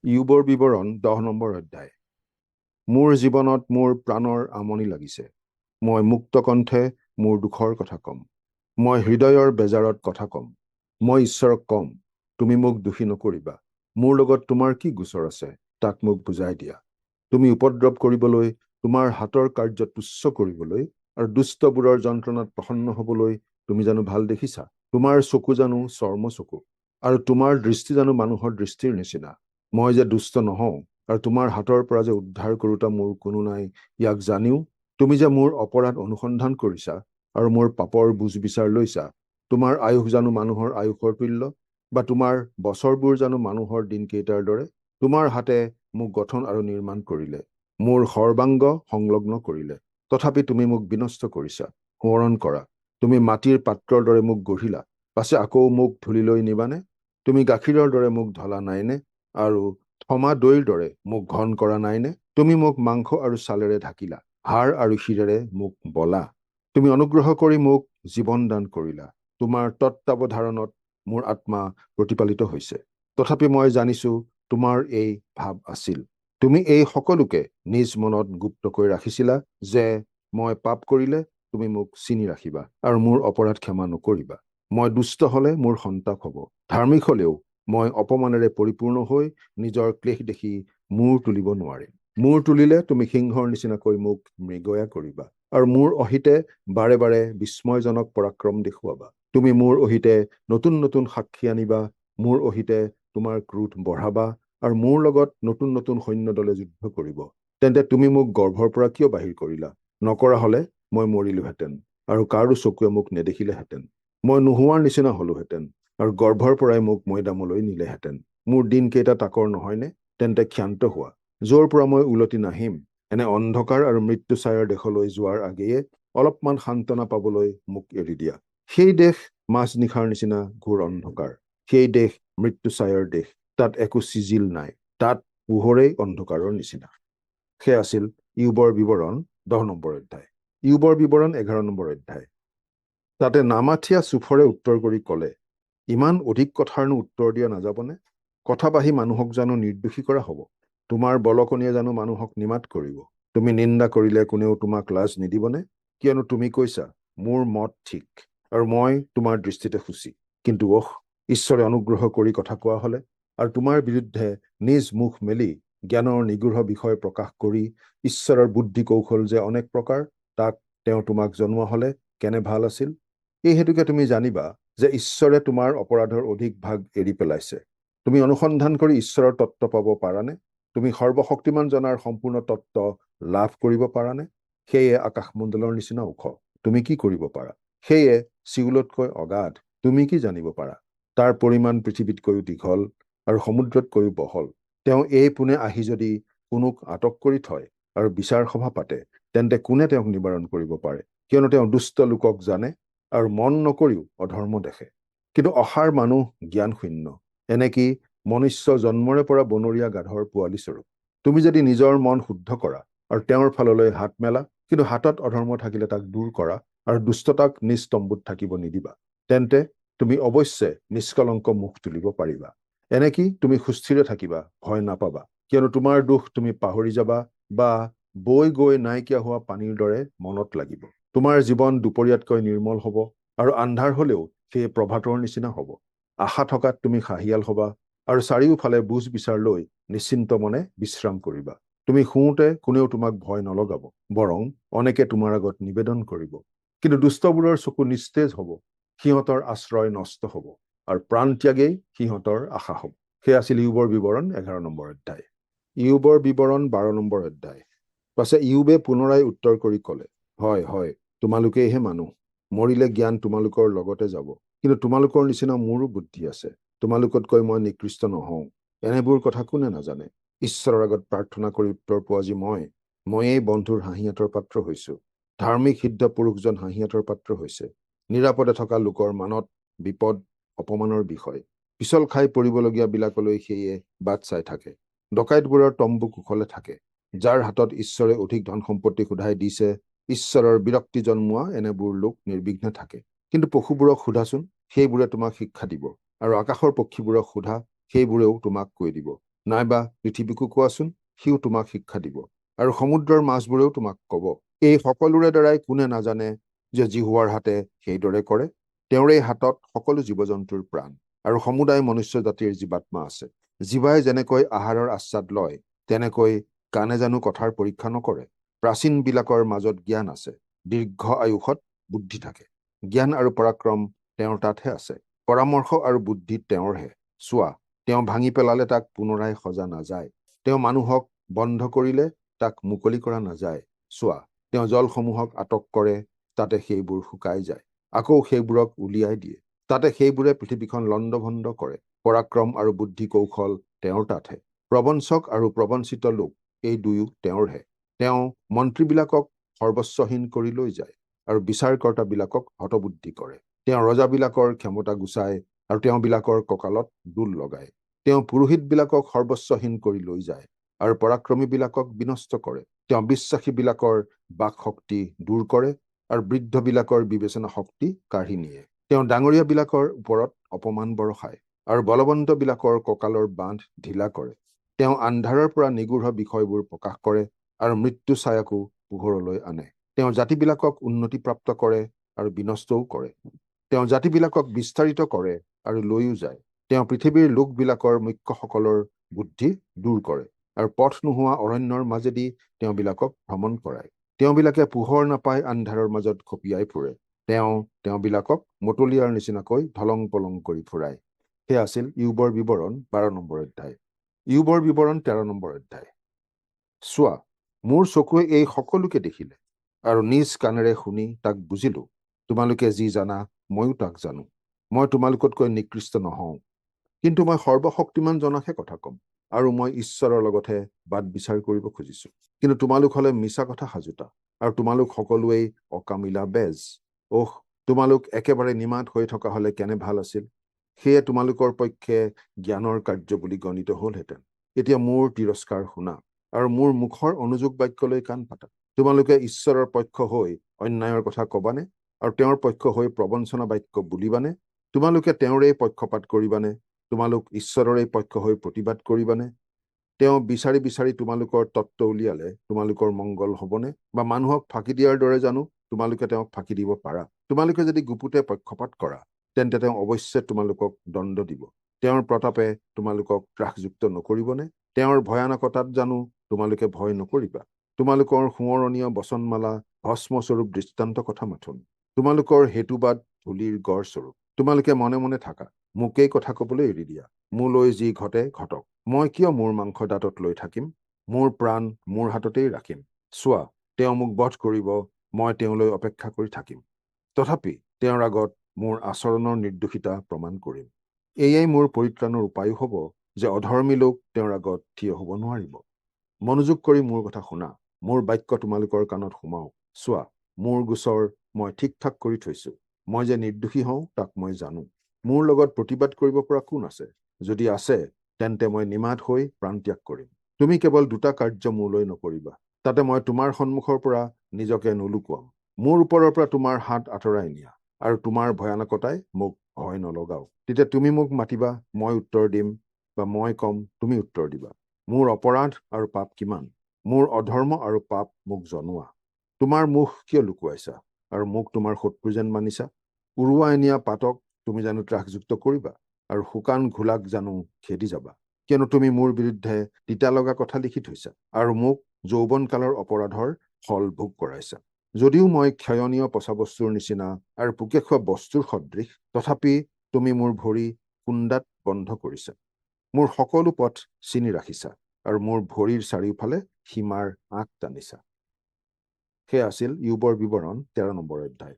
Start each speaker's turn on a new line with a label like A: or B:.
A: ইয়োবৰ বিৱৰণ 10 নম্বৰ অধ্যায়। মোৰ জীৱনত মোৰ প্ৰাণৰ আমনি লাগিছে। মই মুক্ত কণ্ঠে মোৰ দুখৰ কথা কম। মই হৃদয়ৰ বেজাৰত কথা কম। মই ঈশ্বৰক কম, তুমি মোক দোষী নকৰিবা। মোৰ লগত তোমাৰ কি গোচৰ আছে, তাক মোক বুজাই দিয়া। তুমি উপদ্ৰৱ কৰিবলৈ, তোমাৰ হাতৰ কাৰ্য তুচ্ছ কৰিবলৈ আৰু দুষ্টবোৰৰ যন্ত্ৰণাত প্ৰসন্ন হ'বলৈ তুমি জানো ভাল দেখিছা? তোমাৰ চকু জানো চৰ্ম চকু, আৰু তোমাৰ দৃষ্টি জানো মানুহৰ দৃষ্টিৰ নিচিনা? মই যে দুষ্ট নহওঁ, আৰু তোমাৰ হাতৰ পৰা যে উদ্ধাৰ কৰোতা মোৰ কোনো নাই, ইয়াক জানিও তুমি যে মোৰ অপৰাধ অনুসন্ধান কৰিছা আৰু মোৰ পাপৰ বুজ বিচাৰ লৈছা। তোমাৰ আয়ুস জানো মানুহৰ আয়ুসৰ তুল্য, বা তোমাৰ বছৰবোৰ জানো মানুহৰ দিনকেইটাৰ দৰে? তোমাৰ হাতে মোক গঠন আৰু নিৰ্মাণ কৰিলে, মোৰ সৰ্বাংগ সংলগ্ন কৰিলে। তথাপি তুমি মোক বিনষ্ট কৰিছা। সোঁৱৰণ কৰা, তুমি মাটিৰ পাত্ৰৰ দৰে মোক গঢ়িলা, পাছে আকৌ মোক ধূলিলৈ নিবানে? তুমি গাখীৰৰ দৰে মোক ঢলা নাইনে, আৰু থমা দৈৰ দৰে মোক ঘন কৰা নাইনে? তুমি মোক মাংস আৰু ছালেৰে ঢাকিলা, হাড় আৰু শিৰেৰে মোক বলা। তুমি অনুগ্ৰহ কৰি মোক জীৱন দান কৰিলা। তোমাৰ তত্বাৱধাৰণত মোৰ আত্মা প্ৰতিপালিত হৈছে। তথাপি মই জানিছো তোমাৰ এই ভাৱ আছিল। তুমি এই সকলোকে নিজ মনত গুপ্তকৈ ৰাখিছিলা, যে মই পাপ কৰিলে তুমি মোক চিনি ৰাখিবা আৰু মোৰ অপৰাধ ক্ষমা নকৰিবা। মই দুষ্ট হলে মোৰ সন্তাপ হব, ধাৰ্মিক হলেও মই অপমানেৰে পৰিপূৰ্ণ হৈ নিজৰ ক্লেশ দেখি মূৰ তুলিব নোৱাৰিম। মূৰ তুলিলে তুমি সিংহৰ নিচিনাকৈ মোক মৃগয়া কৰিবা, আৰু মোৰ অহিতে বাৰে বাৰে বিস্ময়জনক পৰাক্ৰম দেখুৱাবা। তুমি মোৰ অহিতে নতুন নতুন সাক্ষী আনিবা, মোৰ অহিতে তোমাৰ ক্ৰোধ বঢ়াবা, আৰু মোৰ লগত নতুন নতুন সৈন্য দলে যুদ্ধ কৰিব। তেন্তে তুমি মোক গৰ্ভৰ পৰা কিয় বাহিৰ কৰিলা? নকৰা হলে মই মৰিলোহেঁতেন, আৰু কাৰো চকুৱে মোক নেদেখিলেহেঁতেন। মই নোহোৱাৰ নিচিনা হলোহেঁতেন, আৰু গৰ্ভৰ পৰাই মোক মৈদামলৈ নিলেহেঁতেন। মোৰ দিনকেইটা তাকৰ নহয়নে? তেন্তে ক্ষান্ত হোৱা, য'ৰ পৰা মই উলটি নাহিম। এনে অন্ধকাৰ আৰু মৃত্যু ছায়াৰ দেশলৈ যোৱাৰ আগেয়ে অলপমান সান্তনা পাবলৈ মোক এৰি দিয়া। সেই দেশ মাজনিশাৰ নিচিনা ঘোৰ অন্ধকাৰ। সেই দেশ মৃত্যু ছায়াৰ দেশ, তাত একো চিজিল নাই, তাত পোহৰেই অন্ধকাৰৰ নিচিনা। সেয়া আছিল ইয়োবৰ বিৱৰণ 10 নম্বৰ অধ্যায়। ইয়োবৰ বিৱৰণ 11 নম্বৰ অধ্যায়। তাতে নামাথিয়া চুফৰে উত্তৰ কৰি কলে, ইমান অধিক কথাৰনো উত্তৰ দিয়া নাযাবনে? কথা বাঢ়ি মানুহক জানো নিৰ্দোষী কৰা হব? তোমাৰ বলকণীয়ে জানো মানুহক নিমাত কৰিব? তুমি নিন্দা কৰিলে কোনেও তোমাক লাজ নিদিবনে? কিয়নো তুমি কৈছা, মোৰ মত ঠিক, আৰু মই তোমাৰ দৃষ্টিতে সূচী। কিন্তু ঈশ্বৰে অনুগ্ৰহ কৰি কথা কোৱা হলে, আৰু তোমাৰ বিৰুদ্ধে নিজ মুখ মেলি জ্ঞানৰ নিগূঢ় বিষয় প্ৰকাশ কৰি ঈশ্বৰৰ বুদ্ধি কৌশল যে অনেক প্ৰকাৰ, তাক তেওঁ তোমাক জনোৱা হলে কেনে ভাল আছিল। এই হেতুকে তুমি জানিবা যে ঈশ্বৰে তোমাৰ অপৰাধৰ অধিক ভাগ এৰি পেলাইছে। তুমি অনুসন্ধান কৰি ঈশ্বৰৰ তত্ত্ব পাব পাৰানে? তুমি সৰ্বশক্তিমান জনাৰ সম্পূৰ্ণ তত্ত্ব লাভ কৰিব পাৰানে? সেয়ে আকাশমণ্ডলৰ নিচিনা ওখ, তুমি কি কৰিব পাৰা? সেয়ে চিউলতকৈ অগাধ, তুমি কি জানিব পাৰা? তাৰ পৰিমাণ পৃথিৱীতকৈও দীঘল, আৰু সমুদ্ৰতকৈও বহল। তেওঁ এই পোনে আহি যদি কোনোক আটক কৰি থয় আৰু বিচাৰ সভা পাতে, তেন্তে কোনে তেওঁক নিবাৰণ কৰিব পাৰে? কিয়নো তেওঁ দুষ্ট লোকক জানে, আৰু মন নকৰিও অধৰ্ম দেখে। কিন্তু অসাৰ মানুহ জ্ঞান শূন্য, এনেকি মনুষ্য জন্মৰে পৰা বনৰীয়া গাধৰ পোৱালী স্বৰূপ। তুমি যদি নিজৰ মন শুদ্ধ কৰা আৰু তেওঁৰ ফাললৈ হাত মেলা, কিন্তু হাতত অধৰ্ম থাকিলে তাক দূৰ কৰা, আৰু দুষ্টতাক নিজ তম্বুত থাকিব নিদিবা, তেন্তে তুমি অৱশ্যে নিষ্কলংক মুখ তুলিব পাৰিবা। এনেকি তুমি সুস্থিৰে থাকিবা, ভয় নাপাবা। কিয়নো তোমাৰ দুখ তুমি পাহৰি যাবা, বা বৈ গৈ নাইকিয়া হোৱা পানীৰ দৰে মনত লাগিব। তোমাৰ জীৱন দুপৰীয়াতকৈ নিৰ্মল হব, আৰু আন্ধাৰ হলেও সেয়ে প্ৰভাতৰ নিচিনা হব। আশা থকাত তুমি হাঁহিয়াল হবা, আৰু চাৰিওফালে বুজ বিচাৰ লৈ নিশ্চিন্ত মনে বিশ্ৰাম কৰিবা। তুমি শুওঁতে কোনেও তোমাক ভয় নলগাব, বৰং অনেকে তোমাৰ আগত নিবেদন কৰিব। কিন্তু দুষ্টবোৰৰ চকু নিস্তেজ হব, সিহঁতৰ আশ্ৰয় নষ্ট হব, আৰু প্ৰাণ ত্যাগেই সিহঁতৰ আশা হব। সেয়া আছিল ইয়োবৰ বিৱৰণ 11 নম্বৰ অধ্যায়। ইয়োবৰ বিৱৰণ 12 নম্বৰ অধ্যায়। পাছে ইয়োবে পুনৰাই উত্তৰ কৰি কলে, হয় হয়, তোমালোকেইহে মানুহ। মৰিলে জ্ঞান তোমালোকৰ লগতে যাব, কিন্তু তোমালোকৰ নিচিনা মোৰো বুদ্ধি আছে। তোমালোকতকৈ মই নিকৃষ্ট নহওঁ। এনেবোৰ কথা কোনে নাজানে? ঈশ্বৰৰ আগত প্ৰাৰ্থনা কৰি উত্তৰ পোৱা যি ময়েই বন্ধুৰ হাঁহিয়াতৰ পাত্ৰ হৈছো। ধাৰ্মিক সিদ্ধ পুৰুষজন হাঁহিয়াতৰ পাত্ৰ হৈছে। নিৰাপদে থকা লোকৰ মানত বিপদ অপমানৰ বিষয়। পিছল খাই পৰিবলগীয়া বিলাকলৈ সেয়ে বাট চাই থাকে। ডকাইতবোৰৰ তম্বু কুশলে থাকে। যাৰ হাতত ঈশ্বৰে অধিক ধন সম্পত্তি সোধাই দিছে, ঈশ্বৰৰ বিৰক্তি জন্মোৱা এনেবোৰ লোক নিৰ্বিঘ্নে থাকে। কিন্তু পশুবোৰক সোধাচোন, সেইবোৰে তোমাক শিক্ষা দিব, আৰু আকাশৰ পক্ষীবোৰক সোধা, সেইবোৰেও তোমাক কৈ দিব। নাইবা পৃথিৱীকো কোৱাচোন, সিও তোমাক শিক্ষা দিব, আৰু সমুদ্ৰৰ মাছবোৰেও তোমাক কব। এই সকলোৰে দ্বাৰাই কোনে নাজানে যে জিহুৱাৰ হাতে সেইদৰে কৰে? তেওঁৰে হাতত সকলো জীৱ জন্তুৰ প্ৰাণ আৰু সমুদায় মনুষ্য জাতিৰ জীৱাত্মা আছে। জীৱাই যেনেকৈ আহাৰৰ আস্বাদ লয়, তেনেকৈ কাণে জানো কথাৰ পৰীক্ষা নকৰে? প্ৰাচীনবিলাকৰ মাজত জ্ঞান আছে, দীৰ্ঘ আয়ুষত বুদ্ধি থাকে। জ্ঞান আৰু পৰাক্ৰম তেওঁৰ তাতহে আছে, পৰামৰ্শ আৰু বুদ্ধি তেওঁৰহে। চোৱা, তেওঁ ভাঙি পেলালে তাক পুনৰাই সজা নাযায়, তেওঁ মানুহক বন্ধ কৰিলে তাক মুকলি কৰা নাযায়। চোৱা, তেওঁ জলসমূহক আটক কৰে, তাতে সেইবোৰ শুকাই যায়, আকৌ সেইবোৰক উলিয়াই দিয়ে, তাতে সেইবোৰে পৃথিৱীখন লণ্ডভণ্ড কৰে। পৰাক্ৰম আৰু বুদ্ধি কৌশল তেওঁৰ তাতহে, প্ৰবঞ্চক আৰু প্ৰবঞ্চিত লোক এই দুয়ো তেওঁৰহে। তেওঁ মন্ত্ৰীবিলাকক সৰ্বস্বহীন কৰি লৈ যায় আৰু বিচাৰকৰ্তাবিলাকক হতবুদ্ধি কৰে। তেওঁ ৰজাবিলাকৰ ক্ষমতা গুচাই আৰু তেওঁবিলাকৰ কঁকালত দোল লগায়। তেওঁ পুৰোহিতবিলাকক সৰ্বস্বহীন কৰি লৈ যায় আৰু পৰাক্ৰমীবিলাকক বিনষ্ট কৰে। তেওঁ বিশ্বাসীবিলাকৰ বাক শক্তি দূৰ কৰে আৰু বৃদ্ধবিলাকৰ বিবেচনা শক্তি কাঢ়ি নিয়ে। তেওঁ ডাঙৰীয়াবিলাকৰ ওপৰত অপমান বৰষায় আৰু বলৱন্তবিলাকৰ কঁকালৰ বান্ধ ঢিলা কৰে। তেওঁ আন্ধাৰৰ পৰা নিগূঢ় বিষয়বোৰ প্ৰকাশ কৰে আৰু মৃত্যু ছায়াকো পোহৰলৈ আনে। তেওঁ জাতিবিলাকক উন্নতিপ্ৰাপ্ত কৰে আৰু বিনষ্টও কৰে। তেওঁ জাতিবিলাকক বিস্তাৰিত কৰে আৰু লৈও যায়। তেওঁ পৃথিৱীৰ লোকবিলাকৰ মুখ্যসকলৰ বুদ্ধি দূৰ কৰে আৰু পথ নোহোৱা অৰণ্যৰ মাজেদি তেওঁবিলাকক ভ্ৰমণ কৰায়। তেওঁবিলাকে পোহৰ নাপাই আন্ধাৰৰ মাজত খপিয়াই ফুৰে। তেওঁবিলাকক মতলীয়াৰ নিচিনাকৈ ধলং পলং কৰি ফুৰায়। সেয়া আছিল ইয়ুবৰ বিৱৰণ 12 নম্বৰ অধ্যায়। ইয়ুবৰ বিৱৰণ 13 নম্বৰ অধ্যায়। চোৱা, মোৰ চকুৱে এই সকলোকে দেখিলে আৰু নিজ কাণেৰে শুনি তাক বুজিলো। তোমালোকে যি জানা ময়ো তাক জানো। মই তোমালোকতকৈ নিকৃষ্ট নহওঁ, কিন্তু মই সৰ্বশক্তিমান জনাকহে কথা কম, আৰু মই ঈশ্বৰৰ লগতহে বাদ বিচাৰ কৰিব খুজিছো। কিন্তু তোমালোক হলে মিছা কথা সাজোতা, আৰু তোমালোক সকলোৱেই অকামিলা বেজ। ওহ, তোমালোক একেবাৰে নিমাত হৈ থকা হলে কেনে ভাল আছিল। সেয়ে তোমালোকৰ পক্ষে জ্ঞানৰ কাৰ্য বুলি গণিত হলহেঁতেন। এতিয়া মোৰ তিৰস্কাৰ শুনা আৰু মোৰ মুখৰ অনুযোগ বাক্যলৈ কাণ পাতা। তোমালোকে ঈশ্বৰৰ পক্ষ হৈ অন্যায়ৰ কথা কবানে আৰু তেওঁৰ পক্ষ হৈ প্ৰবঞ্চনা বাক্য বুলিবানে? তোমালোকে তেওঁৰেই পক্ষপাত কৰিবানে? তোমালোক ঈশ্বৰৰেই পক্ষ হৈ প্ৰতিবাদ কৰিবানে? তেওঁ বিচাৰি বিচাৰি তোমালোকৰ তত্ত্ব উলিয়ালে তোমালোকৰ মংগল হবনে? বা মানুহক ফাঁকি দিয়াৰ দৰে জানো তোমালোকে তেওঁক ফাঁকি দিব পাৰা? তোমালোকে যদি গুপুতে পক্ষপাত কৰা, তেন্তে তেওঁ অৱশ্যে তোমালোকক দণ্ড দিব। তেওঁৰ প্ৰতাপে তোমালোকক ত্ৰাসযুক্ত নকৰিবনে? তেওঁৰ ভয়ানকতাত জানো তোমালোকে ভয় নকৰিবা? তোমালোকৰ সোঁৱৰণীয় বচনমালা ভস্মস্বৰূপ দৃষ্টান্ত কথা মাথোন। তোমালোকৰ হেতুবাদ ধূলিৰ গড় স্বৰূপ। তোমালোকে মনে মনে থাকা, মোকেই কথা কবলৈ এৰি দিয়া। মোলৈ যি ঘটে ঘটক। মই কিয় মোৰ মাংস দাঁতত লৈ থাকিম? মোৰ প্ৰাণ মোৰ হাততেই ৰাখিম। চোৱা, তেওঁ মোক বধ কৰিব, মই তেওঁলৈ অপেক্ষা কৰি থাকিম। তথাপি তেওঁৰ আগত মোৰ আচৰণৰ নিৰ্দোষিতা প্ৰমাণ কৰিম। এয়াই মোৰ পৰিত্ৰাণৰ উপায়ো হব যে অধৰ্মী লোক তেওঁৰ আগত থিয় হব নোৱাৰিব। মনোযোগ কৰি মোৰ কথা শুনা, মোৰ বাক্য তোমালোকৰ কাণত সোমাওক। চোৱা, মোৰ গোচৰ মই ঠিক ঠাক কৰি থৈছো। মই যে নিৰ্দোষী হওঁ তাক মই জানো। মোৰ লগত প্ৰতিবাদ কৰিব পৰা কোন আছে? যদি আছে, তেন্তে মই নিমাত হৈ প্ৰাণত্যাগ কৰিম। তুমি কেৱল দুটা কাৰ্য মোলৈ নকৰিবা, তাতে মই তোমাৰ সন্মুখৰ পৰা নিজকে নুলুকুৱাম। মোৰ ওপৰৰ পৰা তোমাৰ হাত আঁতৰাই নিয়া আৰু তোমাৰ ভয়ানকতাই মোক ভয় নলগাও। তেতিয়া তুমি মোক মাতিবা, মই উত্তৰ দিম, বা মই কম, তুমি উত্তৰ দিবা। মোৰ অপৰাধ আৰু পাপ কিমান? মোৰ অধৰ্ম আৰু পাপ মোক জনোৱা। তোমাৰ মুখ কিয় লুকুৱাইছা আৰু মোক তোমাৰ শত্ৰু যেন মানিছা? উৰুৱাই নিয়া পাতক তুমি জানো ত্ৰাসযুক্ত কৰিবা, আৰু শুকান ঘোলাক জানো খেদি যাবা? কিয়নো তুমি মোৰ বিৰুদ্ধে তিতা লগা কথা লিখি থৈছা আৰু মোক যৌৱনকালৰ অপৰাধৰ ফল ভোগ কৰাইছা। যদিও মই ক্ষয়নীয় পচা বস্তুৰ নিচিনা আৰু পোকে খোৱা বস্তুৰ সদৃশ, তথাপি তুমি মোৰ ভৰি কুন্দাত বন্ধ কৰিছা। মোৰ সকলো পথ চিনি ৰাখিছা আৰু মোৰ ভৰিৰ চাৰিওফালে সীমাৰ আঁক টানিছা। সেয়া আছিল ইয়ুবৰ বিৱৰণ 13 নম্বৰ অধ্যায়।